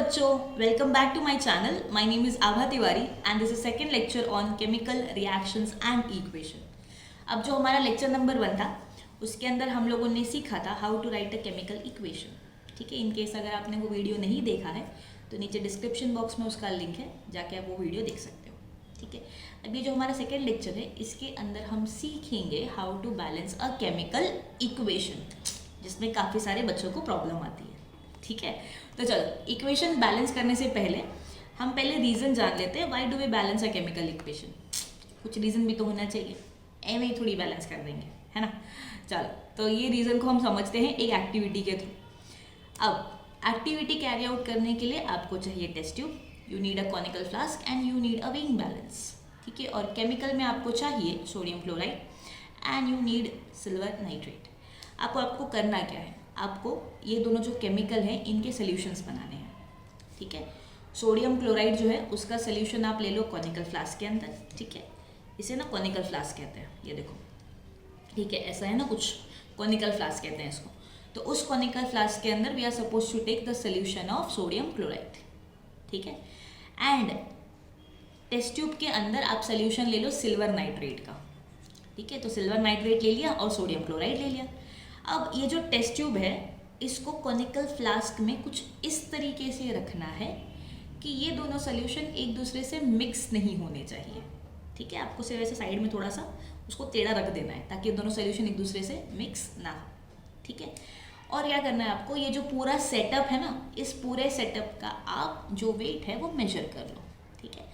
बच्चों, welcome back to my channel. My name is Abha Tiwari and this is second lecture on chemical reactions and equation. अब जो हमारा lecture number 1 था उसके अंदर हम लोगों ने सीखा था how to write a chemical equation. ठीक है, इन केस अगर आपने वो वीडियो नहीं देखा है तो नीचे डिस्क्रिप्शन बॉक्स में उसका लिंक है, जाके आप वो वीडियो देख सकते हो. ठीक है, अब ये जो हमारा सेकेंड लेक्चर है इसके अंदर हम सीखेंगे how to balance a chemical equation, जिसमें काफ़ी सारे बच्चों को प्रॉब्लम आती है. ठीक है, तो चलो इक्वेशन बैलेंस करने से पहले हम पहले रीज़न जान लेते हैं. Why do we balance a chemical equation? कुछ रीज़न भी तो होना चाहिए, ऐसे ही थोड़ी बैलेंस कर देंगे, है ना. चलो, तो ये रीज़न को हम समझते हैं एक एक्टिविटी के थ्रू. अब एक्टिविटी कैरी आउट करने के लिए आपको चाहिए test tube, you need a conical flask and you need a weighing balance. ठीक है, और केमिकल में आपको चाहिए sodium chloride and you need silver nitrate. आपको करना क्या है, आपको ये दोनों जो केमिकल हैं इनके सोल्यूशंस बनाने हैं. ठीक है, सोडियम क्लोराइड जो है उसका सोल्यूशन आप ले लो कॉनिकल फ्लास्क के अंदर. ठीक है, इसे ना कॉनिकल फ्लास्क कहते हैं, ये देखो. ठीक है, ऐसा है ना कुछ, कॉनिकल फ्लास्क कहते हैं इसको. तो उस कॉनिकल फ्लास्क के अंदर we are suppose to take the solution of sodium chloride. ठीक है, एंड टेस्ट ट्यूब के अंदर आप सोल्यूशन ले लो सिल्वर नाइट्रेट का. ठीक है, तो सिल्वर नाइट्रेट ले लिया और सोडियम क्लोराइड ले लिया. अब ये जो टेस्ट ट्यूब है इसको कॉनिकल फ्लास्क में कुछ इस तरीके से रखना है कि ये दोनों सोल्यूशन एक दूसरे से मिक्स नहीं होने चाहिए. ठीक है, आपको सिर्फ ऐसे साइड में थोड़ा सा उसको टेढ़ा रख देना है ताकि दोनों सोल्यूशन एक दूसरे से मिक्स ना हो. ठीक है, और क्या करना है आपको, ये जो पूरा सेटअप है ना, इस पूरे सेटअप का आप जो वेट है वो मेजर कर लो. ठीक है,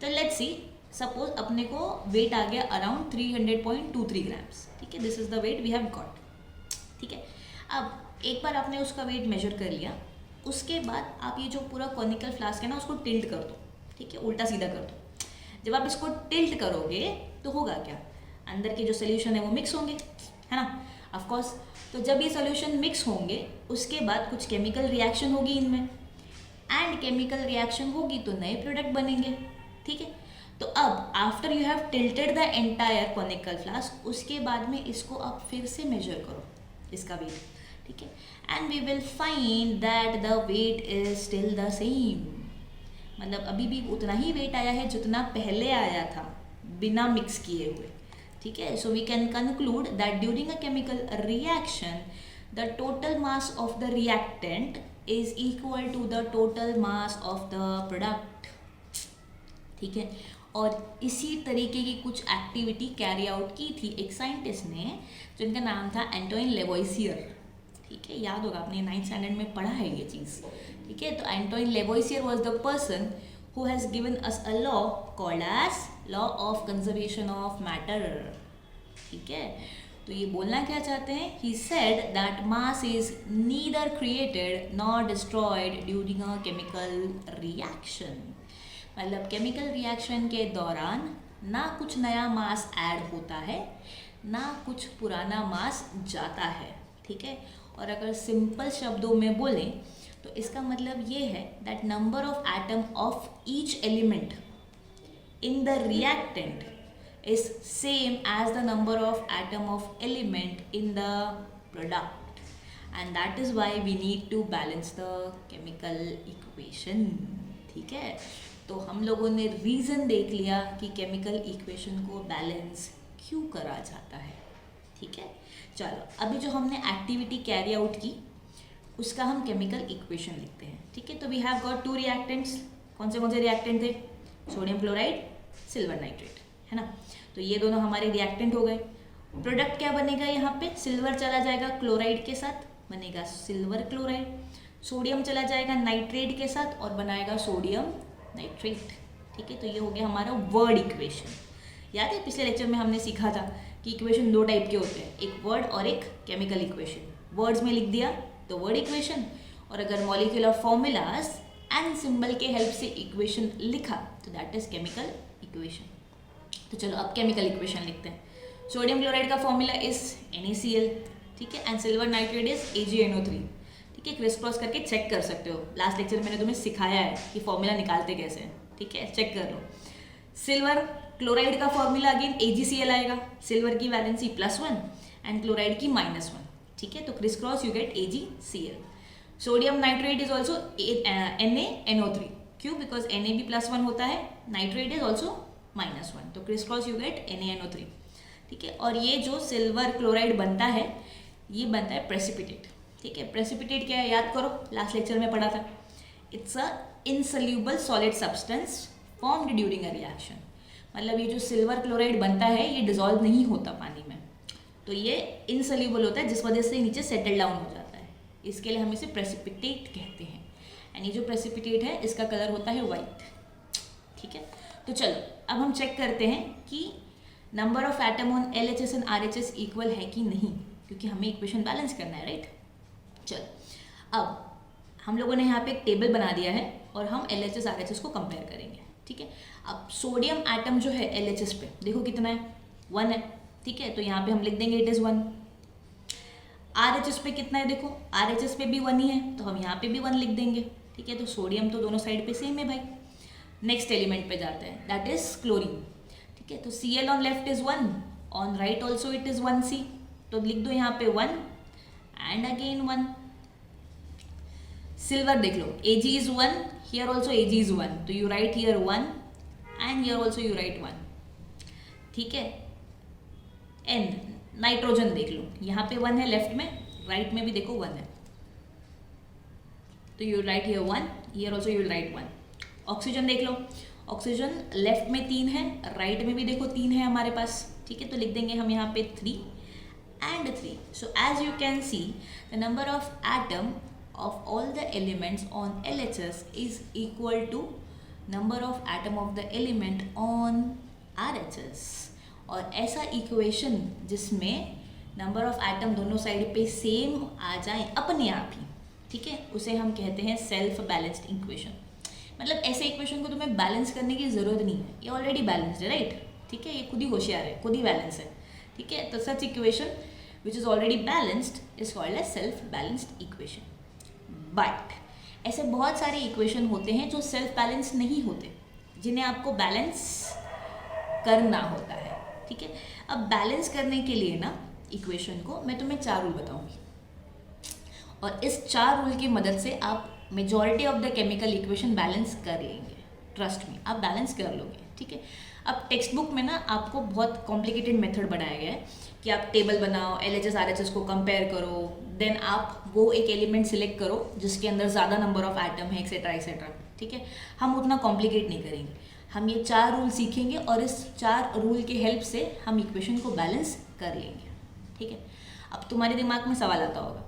तो लेट्स सी, सपोज अपने को वेट आ गया अराउंड 300.23 ग्राम्स. ठीक है, this is the weight we have got. ठीक है, अब एक बार आपने उसका वेट मेजर कर लिया, उसके बाद आप ये जो पूरा कॉनिकल फ्लास्क है ना उसको टिल्ट कर दो. ठीक है, उल्टा सीधा कर दो. जब आप इसको टिल्ट करोगे तो होगा क्या, अंदर के जो सोल्यूशन है वो मिक्स होंगे, है ना, ऑफ कोर्स. तो जब ये सोल्यूशन मिक्स होंगे उसके बाद कुछ केमिकल रिएक्शन होगी इनमें, एंड केमिकल रिएक्शन होगी तो नए प्रोडक्ट बनेंगे. ठीक है, तो अब after you have tilted the entire conical flask, उसके बाद में इसको आप फिर से मेजर करो इसका वेट. ठीक है, and we will find that the weight is still the same. मतलब अभी भी उतना ही वेट आया है जितना पहले आया था बिना मिक्स किए हुए. ठीक है, so we can conclude that during a chemical reaction the total mass of the reactant is equal to the total mass of the product. ठीक है, और इसी तरीके की कुछ एक्टिविटी कैरी आउट की थी एक साइंटिस्ट ने जिनका नाम था एंटोइन लेवोइसियर. ठीक है, याद होगा, आपने 9th स्टैंडर्ड में पढ़ा है ये चीज़. ठीक है, तो Antoine Lavoisier was the person who has given us a law called as law of conservation of matter. ठीक है, तो ये बोलना क्या चाहते हैं, he said that mass is neither created nor destroyed during a chemical reaction. मतलब chemical reaction के दौरान ना कुछ नया मास ऐड होता है ना कुछ पुराना मास जाता है. ठीक है, और अगर सिंपल शब्दों में बोलें तो इसका मतलब ये है that number of atom of each element in the reactant is same as the number of atom of element in the product, and that is why we need to balance the chemical equation. ठीक है, तो हम लोगों ने reason देख लिया कि chemical equation को बैलेंस क्यों करा जाता है. ठीक है, चलो अभी जो हमने एक्टिविटी कैरी आउट की उसका हम केमिकल इक्वेशन लिखते हैं. ठीक है, तो वी हैव गॉट 2 रिएक्टेंट्स. कौन से रिएक्टेंट थे, सोडियम क्लोराइड, सिल्वर नाइट्रेट, है ना. तो ये दोनों हमारे रिएक्टेंट हो गए. प्रोडक्ट क्या बनेगा, यहाँ पे सिल्वर चला जाएगा क्लोराइड के साथ, बनेगा सिल्वर क्लोराइड. सोडियम चला जाएगा नाइट्रेट के साथ और बनाएगा सोडियम नाइट्रेट. ठीक है, तो ये हो गया हमारा वर्ड इक्वेशन. याद है पिछले लेक्चर में हमने सीखा था कि इक्वेशन 2 टाइप के होते हैं, एक वर्ड और एक केमिकल इक्वेशन. वर्ड्स में लिख दिया तो वर्ड इक्वेशन, और अगर मॉलिक्यूलर फॉर्मूलाज एंड सिंबल के हेल्प से इक्वेशन लिखा तो दैट इज केमिकल इक्वेशन. तो चलो अब केमिकल इक्वेशन लिखते हैं. सोडियम क्लोराइड का फॉर्मूला इज NaCl. ठीक है, and silver nitrate is AgNO3. ठीक है, क्रिस क्रॉस करके चेक कर सकते हो, लास्ट लेक्चर में मैंने तुम्हें सिखाया है कि फॉर्मूला निकालते कैसे हैं. ठीक है, चेक कर लो. सिल्वर क्लोराइड का फॉर्मूला अगेन AgCl आएगा, सिल्वर की वैलेंसी +1 एंड क्लोराइड की -1. ठीक है, तो criss cross you get AgCl. Sodium nitrate is also NaNO3. क्यों? बिकॉज Na भी+1 होता है, नाइट्रेट इज ऑल्सो -1, तो criss cross you get NaNO3. ठीक है, और ये जो सिल्वर क्लोराइड बनता है ये बनता है प्रेसिपिटेट. ठीक है, प्रेसिपिटेट क्या है याद करो, लास्ट लेक्चर में पढ़ा था. It's a insoluble solid substance formed during a reaction. मतलब ये जो सिल्वर क्लोराइड बनता है ये डिजॉल्व नहीं होता पानी में, तो ये इनसल्यूबल होता है जिस वजह से नीचे सेटल डाउन हो जाता है. इसके लिए हम इसे प्रेसिपिटेट कहते हैं. एंड ये जो प्रेसिपिटेट है इसका कलर होता है वाइट. ठीक है, तो चलो अब हम चेक करते हैं कि number of atom on LHS and RHS equal है कि नहीं, क्योंकि हमें इक्वेशन बैलेंस करना है, राइट. चलो अब हम लोगों ने यहाँ पे एक टेबल बना दिया है और हम LHS RHS को कंपेयर करेंगे. ठीक है, अब सोडियम एटम जो है LHS पे देखो कितना है, 1 है. ठीक है, तो यहाँ पे हम लिख देंगे इट इज़ 1. RHS पे कितना है देखो, RHS पे भी 1 ही है, तो हम यहाँ पे भी 1 लिख देंगे. ठीक है, तो सोडियम तो दोनों साइड पे सेम है भाई. नेक्स्ट एलिमेंट पे जाते हैं, दैट इज क्लोरीन. ठीक है, तो Cl on left is 1, on right also it is 1C, तो लिख दो यहाँ पे 1 एंड अगेन 1. सिल्वर देख लो, Ag is 1, here also Ag is 1, तो you write here 1 and here also you write 1. ठीक है, N नाइट्रोजन देख लो, यहाँ पे 1 है लेफ्ट में, राइट में भी देखो 1 है, तो you write here 1, here also you will write 1. Oxygen देख लो, ऑक्सीजन लेफ्ट में 3 है, राइट में भी देखो 3 है हमारे पास. ठीक है, तो लिख देंगे हम यहाँ पे 3 and 3. So as you can see the number of atom of all the elements on LHS is equal to number of atom of the element on RHS. और ऐसा इक्वेशन जिसमें नंबर ऑफ एटम दोनों side पे same आ जाए अपने आप ही, ठीक है, उसे हम कहते हैं सेल्फ बैलेंस्ड इक्वेशन. मतलब ऐसे इक्वेशन को तुम्हें बैलेंस करने की ज़रूरत नहीं है, ये ऑलरेडी बैलेंस्ड है, राइट. ठीक है, ये खुद ही होशियार है, खुद ही बैलेंस है. ठीक है, तो such equation which is already balanced is called as self balanced equation. But ऐसे बहुत सारे इक्वेशन होते हैं जो सेल्फ बैलेंस नहीं होते, जिन्हें आपको बैलेंस करना होता है. ठीक है, अब बैलेंस करने के लिए ना इक्वेशन को मैं तुम्हें 4 रूल बताऊंगी, और इस 4 रूल की मदद से आप majority of the chemical equation balance कर लेंगे. ट्रस्ट मी, आप बैलेंस कर लोगे. ठीक है, अब टेक्स्ट बुक में ना आपको बहुत कॉम्प्लिकेटेड मेथड बनाया गया है कि आप टेबल बनाओ, LHS RHS को कंपेयर करो, देन आप वो एक एलिमेंट सिलेक्ट करो जिसके अंदर ज़्यादा नंबर ऑफ एटम है, एक्सेट्रा एक्सेट्रा. ठीक है, हम उतना कॉम्प्लिकेट नहीं करेंगे, हम ये 4 रूल सीखेंगे और इस 4 रूल के हेल्प से हम इक्वेशन को बैलेंस कर लेंगे. ठीक है, अब तुम्हारे दिमाग में सवाल आता होगा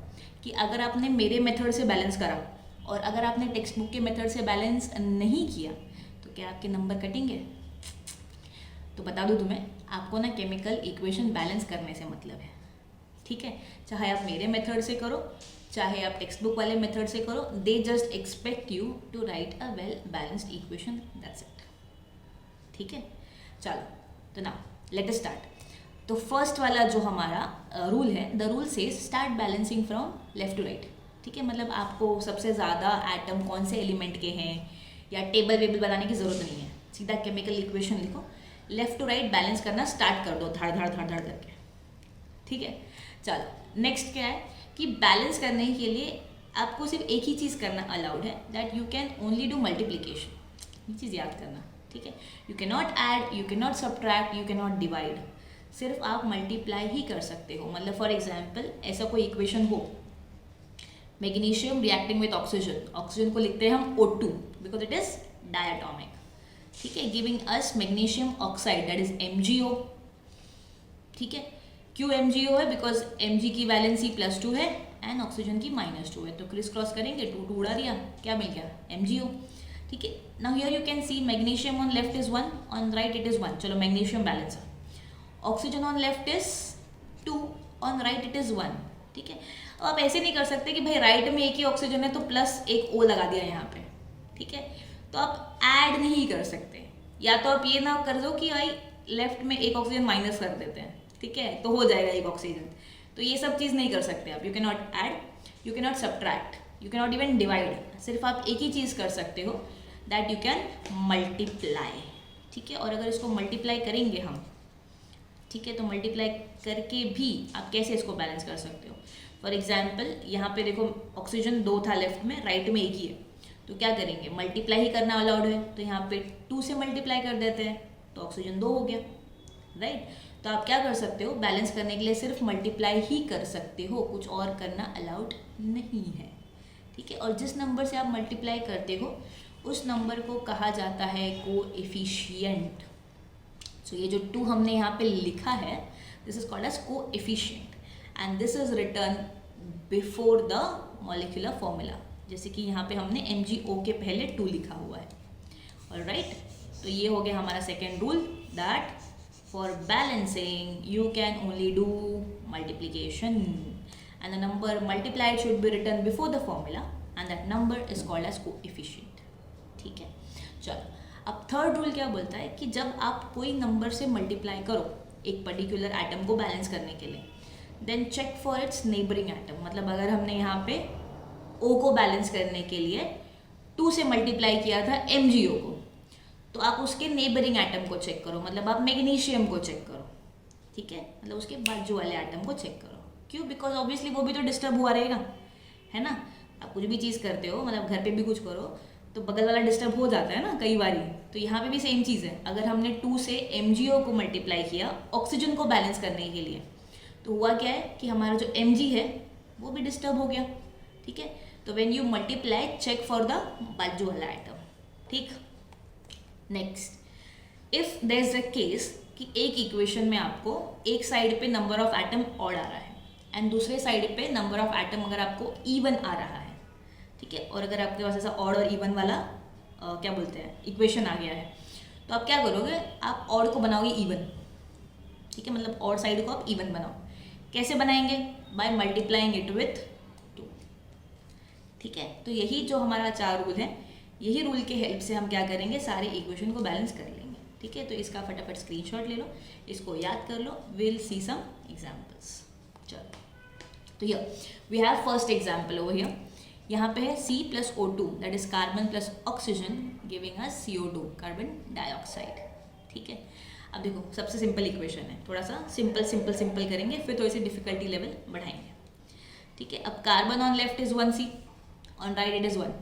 कि अगर आपने मेरे मेथड से बैलेंस करा और अगर आपने टेक्स्ट बुक के मेथड से बैलेंस नहीं किया तो क्या आपके नंबर कटेंगे? तो बता दूं तुम्हें, आपको ना केमिकल इक्वेशन बैलेंस करने से मतलब है. ठीक है, चाहे आप मेरे मेथड से करो चाहे आप टेक्स्ट बुक वाले मेथड से करो, they just expect you to write a well balanced equation, that's it. ठीक है, चलो तो नाउ लेट अस स्टार्ट. तो फर्स्ट वाला जो हमारा रूल है, the rule says start balancing from left to right. ठीक है, मतलब आपको सबसे ज़्यादा एटम कौन से एलिमेंट के हैं या टेबल वेबल बनाने की ज़रूरत नहीं है, सीधा केमिकल इक्वेशन लिखो, लेफ्ट टू राइट बैलेंस करना स्टार्ट कर दो, धड़ धड़ धड़ धड़ करके. ठीक है, चलो नेक्स्ट क्या है कि बैलेंस करने के लिए आपको सिर्फ एक ही चीज़ करना अलाउड है, that you can only do multiplication. ये चीज़ याद करना. ठीक है, you can not add, you can not subtract, you can not divide, सिर्फ आप मल्टीप्लाई ही कर सकते हो. मतलब फॉर एग्जाम्पल ऐसा कोई इक्वेशन हो, magnesium reacting with oxygen, oxygen को लिखते हैं हम O2 because it is diatomic. ठीक है, giving us magnesium oxide that is MgO. ठीक है, क्यों MgO है? बिकॉज Mg की वैलेंसी +2 है एंड ऑक्सीजन की -2 है, तो क्रिस क्रॉस करेंगे 2 उड़ा दिया, क्या मिल गया? MgO. ठीक है, now here you can see magnesium on left is 1, on right it is 1. चलो मैग्नीशियम बैलेंस है. Oxygen on left is 2, on right it is 1. ठीक है, अब आप ऐसे नहीं कर सकते कि भाई राइट में एक ही ऑक्सीजन है तो प्लस एक O लगा दिया यहाँ पे. ठीक है, तो आप ऐड नहीं कर सकते, या तो आप ये ना कर दो कि भाई लेफ्ट में एक ऑक्सीजन माइनस कर देते हैं. ठीक है, तो हो जाएगा एक ऑक्सीजन. तो ये सब चीज़ नहीं कर सकते आप. You can not add, you can not subtract, you can not even divide. सिर्फ आप एक ही चीज़ कर सकते हो, दैट यू कैन मल्टीप्लाई. ठीक है, और अगर इसको मल्टीप्लाई करेंगे हम, ठीक है, तो मल्टीप्लाई करके भी आप कैसे इसको बैलेंस कर सकते हो? फॉर एग्जाम्पल यहाँ पे देखो ऑक्सीजन 2 था लेफ्ट में, राइट में एक ही है, तो क्या करेंगे, मल्टीप्लाई ही करना अलाउड है, तो यहाँ पे 2 से मल्टीप्लाई कर देते हैं तो ऑक्सीजन 2 हो गया, राइट। तो आप क्या कर सकते हो, बैलेंस करने के लिए सिर्फ मल्टीप्लाई ही कर सकते हो, कुछ और करना अलाउड नहीं है, ठीक है। और जिस नंबर से आप मल्टीप्लाई करते हो उस नंबर को कहा जाता है कोएफिशिएंट। सो ये जो 2 हमने यहाँ पे लिखा है, this is called as coefficient and this is written before the molecular formula. जैसे कि यहाँ पे हमने MgO के पहले 2 लिखा हुआ है, ऑलराइट। तो ये हो गया हमारा second rule, that for balancing you can only do multiplication and the number multiplied should be written before the formula and that number is called as coefficient, ठीक है। चलो अब थर्ड रूल क्या बोलता है कि जब आप कोई नंबर से मल्टीप्लाई करो एक पर्टिकुलर एटम को बैलेंस करने के लिए, then check for its neighbouring atom. मतलब अगर हमने यहाँ पे O को बैलेंस करने के लिए 2 से मल्टीप्लाई किया था MgO को, तो आप उसके नेबरिंग एटम को चेक करो, मतलब आप मैग्नीशियम को चेक करो, ठीक है, मतलब उसके बाजू वाले एटम को चेक करो। क्यों? बिकॉज ऑब्वियसली वो भी तो डिस्टर्ब हुआ रहेगा, है ना। आप कुछ भी चीज़ करते हो, मतलब घर पे भी कुछ करो तो बगल वाला डिस्टर्ब हो जाता है ना कई बारी। तो यहाँ पे भी सेम चीज़ है, अगर हमने 2 से MgO को मल्टीप्लाई किया ऑक्सीजन को बैलेंस करने के लिए, तो हुआ क्या है कि हमारा जो Mg है वो भी डिस्टर्ब हो गया, ठीक है। तो when you multiply check for the बाजू वाला आइटम, ठीक। Next, if there is a case कि एक इक्वेशन में आपको एक साइड पे नंबर ऑफ एटम ऑड आ रहा है एंड दूसरे साइड पे नंबर ऑफ एटम अगर आपको इवन आ रहा है, ठीक है, और अगर आपके पास ऐसा ऑड और इवन वाला क्या बोलते हैं इक्वेशन आ गया है, तो आप क्या करोगे, आप ऑड को बनाओगे इवन, ठीक है, मतलब ऑड साइड को आप इवन बनाओ। कैसे बनाएंगे? बाय मल्टीप्लाइंग इट विथ 2, ठीक है। तो यही जो हमारा 4 रूल है, यही रूल के हेल्प से हम क्या करेंगे, सारे इक्वेशन को बैलेंस कर लेंगे, ठीक है। तो इसका फटाफट स्क्रीनशॉट ले लो, इसको याद कर लो, विल सी सम एग्जाम्पल्स। चलो, तो here we have first example over here. यहाँ पे है C plus O2 that is carbon plus oxygen giving us CO2 carbon dioxide, ठीक है। अब देखो सबसे सिंपल इक्वेशन है, थोड़ा सा सिंपल करेंगे, फिर थोड़ी सी डिफिकल्टी लेवल बढ़ाएंगे, ठीक है। अब carbon on left is 1C, on right it is 1,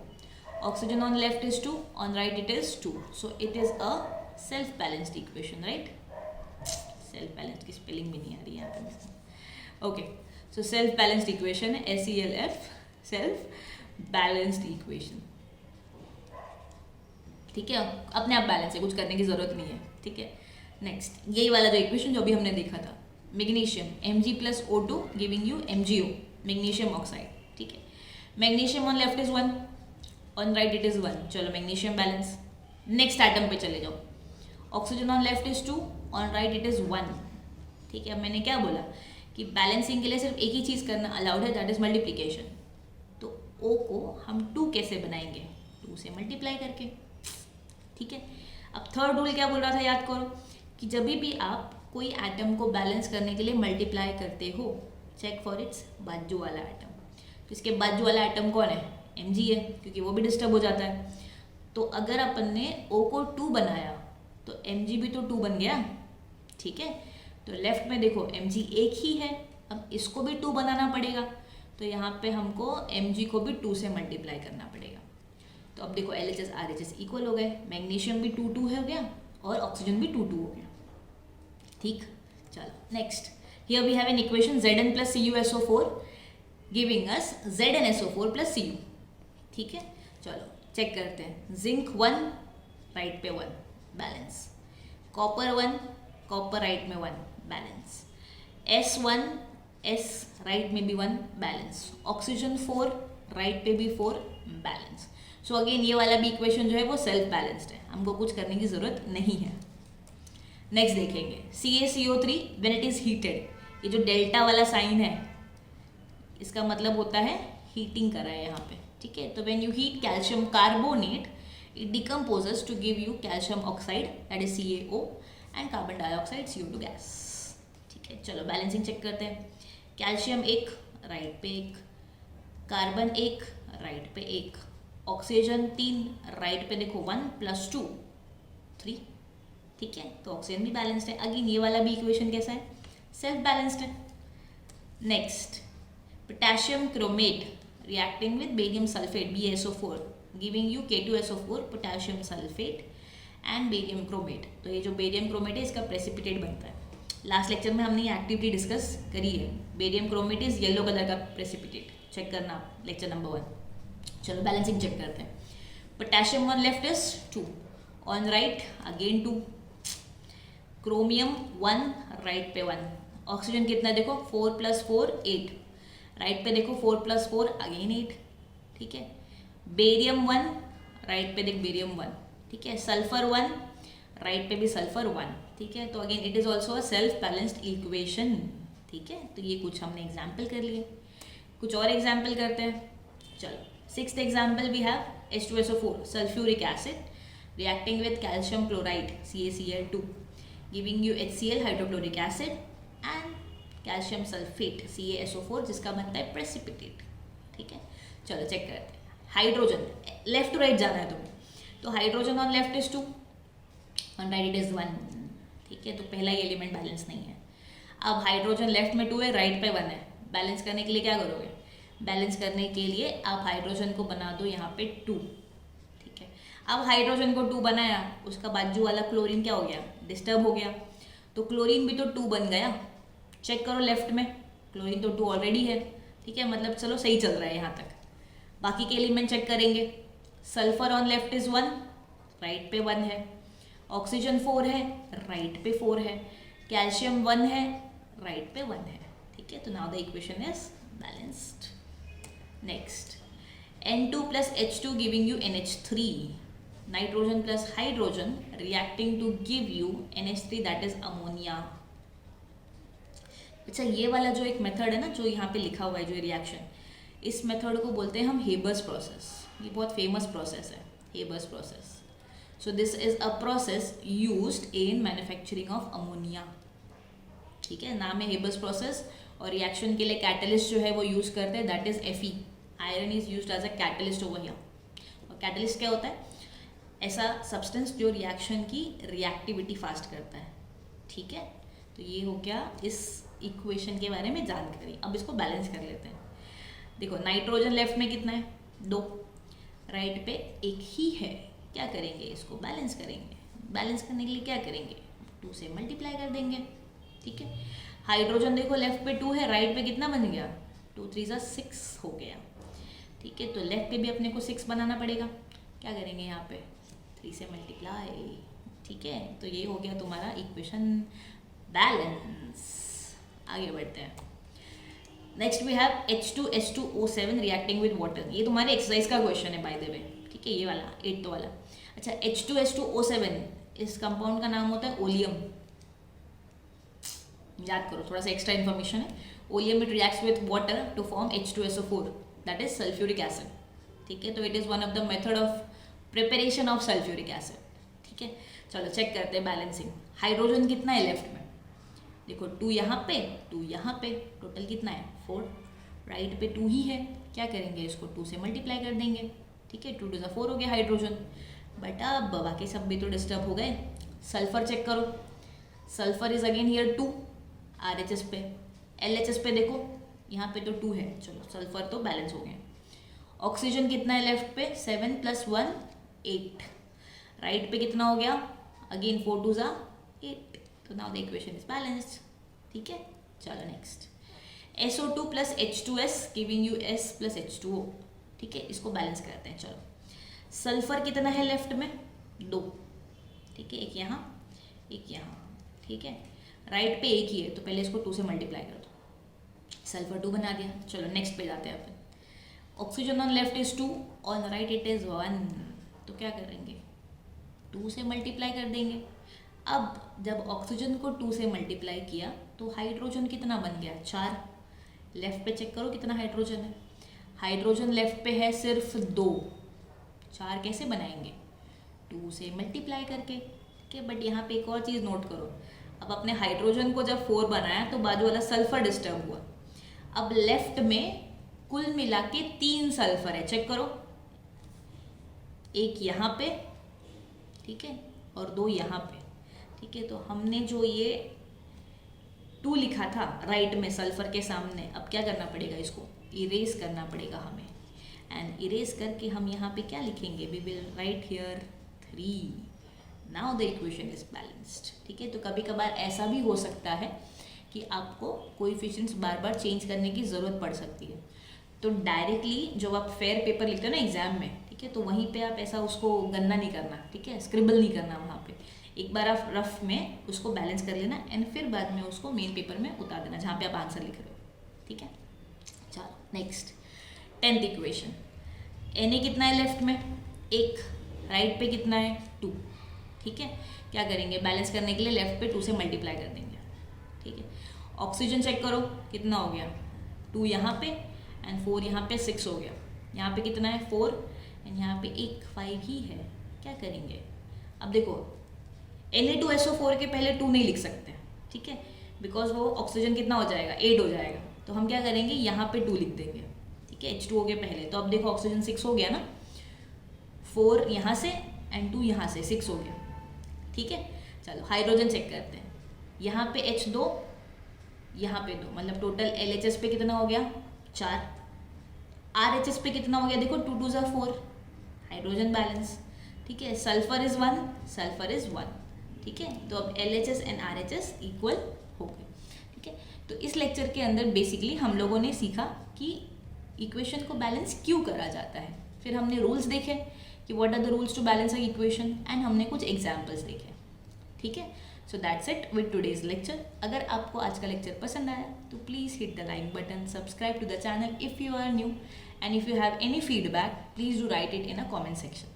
oxygen on left is 2, on right it is 2, so it is a self balanced equation, right. Self balanced की स्पेलिंग भी नहीं आ रही है यहाँ पे, okay. So self balanced equation है SELF, self balanced equation, ठीक है, अपने आप बैलेंस है, कुछ करने की जरूरत नहीं है, ठीक है। नेक्स्ट, यही वाला जो इक्वेशन जो अभी हमने देखा था, magnesium Mg plus O2 giving you MgO, magnesium oxide, ठीक है। Magnesium on left is 1, on right it is 1, चलो मैग्नीशियम बैलेंस। नेक्स्ट एटम पे चले जाओ, oxygen on left is 2, on right it is 1, ठीक है। अब मैंने क्या बोला कि बैलेंसिंग के लिए सिर्फ एक ही चीज़ करना अलाउड है, दैट इज मल्टीप्लीकेशन। तो O को हम 2 कैसे बनाएंगे, 2 से मल्टीप्लाई करके, ठीक है। अब थर्ड रूल क्या बोल रहा था, याद करो कि जब भी आप कोई एटम को बैलेंस करने के लिए मल्टीप्लाई करते हो, चेक फॉर इट्स बाजू वाला एटम। तो इसके बाजू वाला एटम कौन है, Mg है, क्योंकि वो भी डिस्टर्ब हो जाता है। तो अगर अपन ने O को 2 बनाया तो Mg भी तो 2 बन गया, ठीक है। तो लेफ्ट में देखो Mg एक ही है, अब इसको भी 2 बनाना पड़ेगा, तो यहाँ पे हमको Mg को भी 2 से मल्टीप्लाई करना पड़ेगा। तो अब देखो LHS RHS इक्वल हो गए, मैग्नीशियम भी 2 2 हो गया और ऑक्सीजन भी 2 2 हो गया, ठीक। चलो next, here we have an equation Zn plus CuSO4 giving us ZnSO4 plus Cu, ठीक है। चलो चेक करते हैं, जिंक 1 राइट पे 1 बैलेंस, कॉपर 1 कॉपर राइट में 1 बैलेंस, S1 S राइट में भी 1 बैलेंस, ऑक्सीजन 4 राइट पे भी 4 बैलेंस। सो अगेन ये वाला भी इक्वेशन जो है वो सेल्फ बैलेंस्ड है, हमको कुछ करने की जरूरत नहीं है। नेक्स्ट देखेंगे CaCO3 when it is heated, ये जो डेल्टा वाला साइन है इसका मतलब होता है हीटिंग कर रहा है यहाँ पे, ठीक है। तो when you heat calcium carbonate it decomposes to give you calcium oxide that is CaO and carbon dioxide CO2 gas, ठीक है। चलो बैलेंसिंग चेक करते हैं, कैल्शियम 1 राइट पे 1, कार्बन 1 राइट पे 1, ऑक्सीजन 3 राइट पे देखो 1 + 2 3, ठीक है। तो ऑक्सीजन भी बैलेंस्ड है। अगेन ये वाला भी इक्वेशन कैसा है, सेल्फ बैलेंस्ड है। Next, potassium chromate reacting with barium sulphate BaSO4 giving you K2SO4 potassium sulphate and barium chromate. तो ये जो बेरियम क्रोमेट है इसका प्रेसिपिटेट बनता है। लास्ट लेक्चर में हमने ये एक्टिविटी डिस्कस करी है। Barium chromate is yellow colour का प्रेसिपिटेट, चेक करना लेक्चर नंबर 1। चलो बैलेंसिंग चेक करते हैं। Potassium on left is 2, on right again 2, chromium 1, right पे 1। ऑक्सीजन कितना है देखो 4 + 4 8, राइट पे देखो 4 + 4 अगेन 8, ठीक है। बेरियम 1, राइट पे देख बेरियम 1, ठीक है। सल्फर 1, राइट पे भी सल्फर 1, ठीक है। तो again it is also a self balanced equation, ठीक है। तो ये कुछ हमने एग्जाम्पल कर लिए, कुछ और एग्जाम्पल करते हैं। चलो 6th example we have H2SO4 sulphuric acid reacting with calcium chloride CaCl2 giving you HCl hydrochloric acid and calcium sulphate CaSO4 जिसका बनता है प्रेसिपिटेट, ठीक है। चलो चेक करते हैं। हाइड्रोजन लेफ्ट टू राइट जाना है तुम्हें, तो hydrogen on left is 2, on right it is 1, ठीक है। तो पहला ही एलिमेंट बैलेंस नहीं है। अब हाइड्रोजन लेफ्ट में 2 है, राइट पे 1 है। बैलेंस करने के लिए क्या करोगे? बैलेंस करने के लिए आप हाइड्रोजन को बना दो यहाँ पे 2, ठीक है। अब हाइड्रोजन को 2 बनाया, उसका बाजू वाला क्लोरीन क्या हो गया? डिस्टर्ब हो गया। तो क्लोरीन भी तो 2 बन गया। चेक करो लेफ्ट में, क्लोरीन तो 2 ऑलरेडी है, ठीक है। मतलब चलो सही चल रहा है यहाँ तक। बाकी के एलिमेंट चेक करेंगे। Sulphur on left is 1, right पे 1 है। ऑक्सीजन 4 है, राइट पे 4 है। कैल्शियम 1 है, राइट पे 1 है, ठीक है। तो now the equation is balanced. Next N2 + H2 giving you NH3, nitrogen plus hydrogen reacting to give you NH3 that is ammonia. अच्छा ये वाला जो एक मेथड है ना, जो यहाँ पे लिखा हुआ है जो रिएक्शन, इस मेथड को बोलते हैं हम हेबर्स प्रोसेस। ये बहुत फेमस प्रोसेस है, Haber's process. So this is a process used in manufacturing of ammonia, ठीक है। नाम है हेबर्स प्रोसेस। और रिएक्शन के लिए कैटलिस्ट जो है वो यूज करते हैं, that is Fe। Iron is used as a catalyst over here. और कैटलिस्ट क्या होता है? ऐसा सब्सटेंस जो रिएक्शन की रिएक्टिविटी फास्ट करता है, ठीक है। तो ये हो गया इस इक्वेशन के बारे में जानकारी। अब इसको बैलेंस कर लेते हैं। देखो नाइट्रोजन लेफ्ट में कितना है? 2, राइट पे 1 ही है। क्या करेंगे? इसको बैलेंस करेंगे। बैलेंस करने के लिए क्या करेंगे? 2 से मल्टीप्लाई कर देंगे, ठीक है। हाइड्रोजन देखो लेफ्ट पे 2 है, राइट पे कितना बन गया? 2 × 3 = 6 हो गया, ठीक है। तो लेफ्ट पे भी अपने को 6 बनाना पड़ेगा। क्या करेंगे यहाँ पे? 3 से मल्टीप्लाई, ठीक है। तो ये हो गया तुम्हारा इक्वेशन बैलेंस। आगे बढ़ते हैं। Next we have H2H2O7 reacting with water. ये तुम्हारे एक्सरसाइज का क्वेश्चन है बाय द वे, ठीक है। ये वाला 8th वाला। अच्छा H2H2O7 इस कंपाउंड का नाम होता है ओलियम। याद करो, थोड़ा सा एक्स्ट्रा इन्फॉर्मेशन है। Oleum it reacts with water to form H2SO4 that is sulphuric acid, ठीक है। तो it is one of the method of preparation of sulphuric acid, ठीक है। चलो चेक करते हैं बैलेंसिंग। हाइड्रोजन कितना है लेफ्ट में? देखो 2 यहाँ पे, 2 यहाँ पे, टोटल कितना है? 4। राइट पे 2 ही है। क्या करेंगे? इसको 2 से मल्टीप्लाई कर देंगे, ठीक है। 2 × 2 = 4 हो गया हाइड्रोजन। बट अब बाकी सब भी तो डिस्टर्ब हो गए। सल्फर चेक करो। Sulphur is again here 2 RHS पे। LHS पे देखो यहाँ पे तो 2 है। चलो सल्फर तो बैलेंस हो गए। ऑक्सीजन कितना है लेफ्ट पे? 7 + 1 8। राइट पे कितना हो गया? अगेन 4 × 2 = 8। तो now the equation is balanced, ठीक है। चलो next SO2 + H2S giving you S + H2O, ठीक है। इसको बैलेंस करते हैं। चलो सल्फर कितना है लेफ्ट में? 2, ठीक है। एक यहाँ, एक यहाँ, ठीक है। राइट पे 1 ही है, तो पहले इसको 2 से मल्टीप्लाई कर दो। सल्फर 2 बना दिया। चलो नेक्स्ट पे जाते हैं अपन। Oxygen on left is 2, on right it is 1। तो क्या करेंगे? 2 से मल्टीप्लाई कर देंगे। अब जब ऑक्सीजन को 2 से मल्टीप्लाई किया तो हाइड्रोजन कितना बन गया? 4। लेफ्ट पे चेक करो कितना हाइड्रोजन है। हाइड्रोजन लेफ्ट पे है सिर्फ 2। 4 कैसे बनाएंगे? 2 से मल्टीप्लाई करके, ठीक है। बट यहाँ पे एक और चीज़ नोट करो। अब अपने हाइड्रोजन को जब 4 बनाया तो बाजू वाला सल्फर डिस्टर्ब हुआ। अब लेफ्ट में कुल मिला के 3 सल्फर है। चेक करो, 1 यहाँ पे, ठीक है, और 2 यहाँ पे, ठीक है। तो हमने जो ये 2 लिखा था राइट में सल्फर के सामने, अब क्या करना पड़ेगा? इसको इरेज करना पड़ेगा हमें, एंड इरेज करके हम यहाँ पे क्या लिखेंगे, we will write here 3। Now the equation is balanced. ठीक है, तो कभी कभार ऐसा भी हो सकता है कि आपको कोएफिशिएंट्स बार बार चेंज करने की ज़रूरत पड़ सकती है। तो डायरेक्टली जब आप फेयर पेपर लिखते हो ना एग्जाम में, ठीक है, तो वहीं पे आप ऐसा उसको गन्ना नहीं करना, ठीक है, स्क्रिबल नहीं करना वहाँ पे। एक बार आप रफ में उसको बैलेंस कर लेना एंड फिर बाद में उसको मेन पेपर में उतार देना जहाँ पे आप आंसर लिख रहे हो। ठीक है, चलो next 10th equation. N A कितना है लेफ्ट में 1, राइट पे कितना है 2। ठीक है, क्या करेंगे, बैलेंस करने के लिए लेफ्ट पे 2 से मल्टीप्लाई कर देंगे। ठीक है, ऑक्सीजन चेक करो कितना हो गया, 2 यहाँ पे एंड 4 यहाँ पे, 6 हो गया। यहाँ पे कितना है 4 एंड यहाँ पे 1 5 ही है। क्या करेंगे, अब देखो Na2SO4 के पहले 2 नहीं लिख सकते, ठीक है, बिकॉज वो ऑक्सीजन कितना हो जाएगा 8 हो जाएगा। तो हम क्या करेंगे, यहाँ पे 2 लिख देंगे। ठीक है, H2O के पहले। तो अब देखो ऑक्सीजन 6 हो गया ना, 4 यहाँ से एंड 2 यहाँ से, 6 हो गया। ठीक है, चलो हाइड्रोजन चेक करते हैं। यहाँ पे H2, यहाँ पे 2, मतलब टोटल LHS पे कितना हो गया 4। RHS पे कितना हो गया, देखो 2 2 ज़ा 4, हाइड्रोजन बैलेंस। ठीक है, सल्फर इज 1, सल्फर इज 1। ठीक है, तो अब LHS एंड RHS इक्वल हो गए। ठीक है, तो इस लेक्चर के अंदर बेसिकली हम लोगों ने सीखा कि इक्वेशन को बैलेंस क्यों करा जाता है, फिर हमने रूल्स देखे कि what are the rules to balance a equation, and हमने कुछ एग्जांपल्स देखे। ठीक है, so that's it with today's lecture. अगर आपको आज का लेक्चर पसंद आया तो please hit the like button, subscribe to the channel if you are new, and if you have any feedback please do write it in a comment section.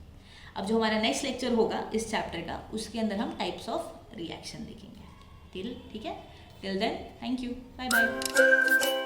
अब जो हमारा नेक्स्ट लेक्चर होगा इस चैप्टर का, उसके अंदर हम टाइप्स ऑफ रिएक्शन देखेंगे। ठीक है, till then thank you, bye bye.